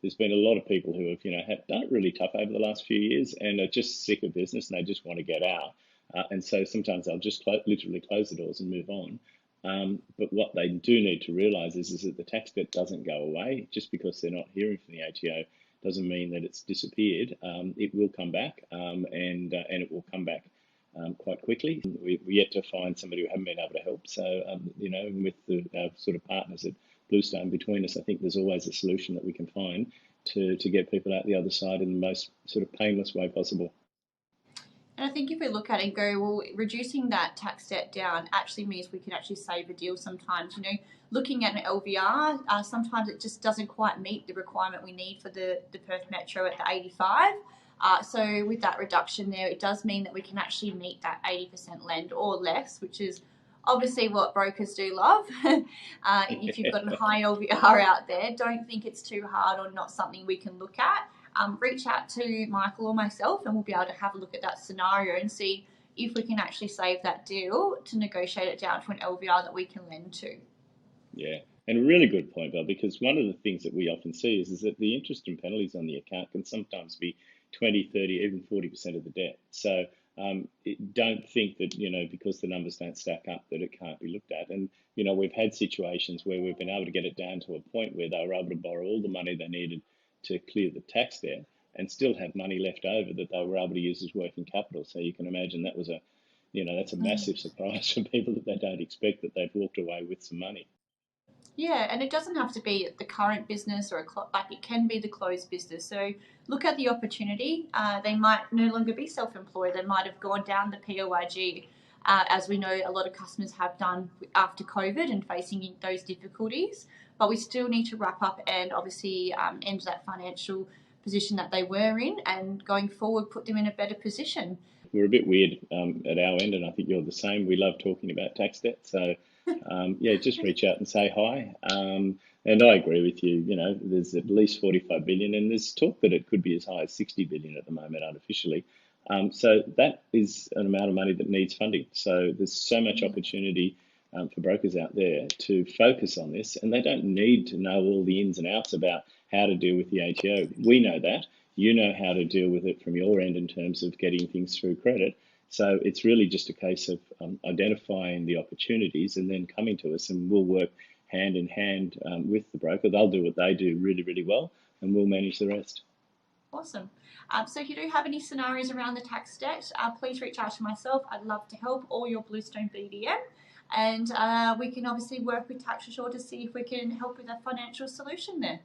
there's been a lot of people who have, have done it really tough over the last few years and are just sick of business and they just want to get out. And so sometimes they'll just literally close the doors and move on. But what they do need to realise is that the tax debt doesn't go away just because they're not hearing from the ATO. Doesn't mean that it's disappeared. It will come back, and it will come back quite quickly. We're yet to find somebody who haven't been able to help. So, with the sort of partners at Bluestone between us, I think there's always a solution that we can find to get people out the other side in the most sort of painless way possible. And I think if we look at it and go, well, reducing that tax debt down actually means we can actually save a deal sometimes. Looking at an LVR, sometimes it just doesn't quite meet the requirement we need for the Perth Metro at the 85. So with that reduction there, it does mean that we can actually meet that 80% lend or less, which is obviously what brokers do love. If you've got a high LVR out there, don't think it's too hard or not something we can look at. Reach out to Michael or myself and we'll be able to have a look at that scenario and see if we can actually save that deal to negotiate it down to an LVR that we can lend to. Yeah, and a really good point, Bill, because one of the things that we often see is that the interest and penalties on the account can sometimes be 20, 30, even 40% of the debt. So don't think that, because the numbers don't stack up that it can't be looked at. And, we've had situations where we've been able to get it down to a point where they were able to borrow all the money they needed to clear the tax debt and still have money left over that they were able to use as working capital. So you can imagine that was that's a massive surprise for people that they don't expect that they've walked away with some money. Yeah, and it doesn't have to be the current business or it can be the closed business. So look at the opportunity. They might no longer be self-employed. They might have gone down the PAYG, as we know a lot of customers have done after COVID and facing those difficulties. But we still need to wrap up and obviously end that financial position that they were in and going forward put them in a better position. We're a bit weird at our end, and I think you're the same. We love talking about tax debt. So, just reach out and say hi. And I agree with you. There's at least 45 billion, and there's talk that it could be as high as 60 billion at the moment unofficially. So that is an amount of money that needs funding. So there's so much opportunity for brokers out there to focus on this, and they don't need to know all the ins and outs about how to deal with the ATO. We know that. You know how to deal with it from your end in terms of getting things through credit. So it's really just a case of identifying the opportunities and then coming to us, and we'll work hand in hand with the broker. They'll do what they do really, really well, and we'll manage the rest. Awesome. So if you do have any scenarios around the tax debt, please reach out to myself. I'd love to help, or your Bluestone BDM. And we can obviously work with Tax Assure to see if we can help with a financial solution there.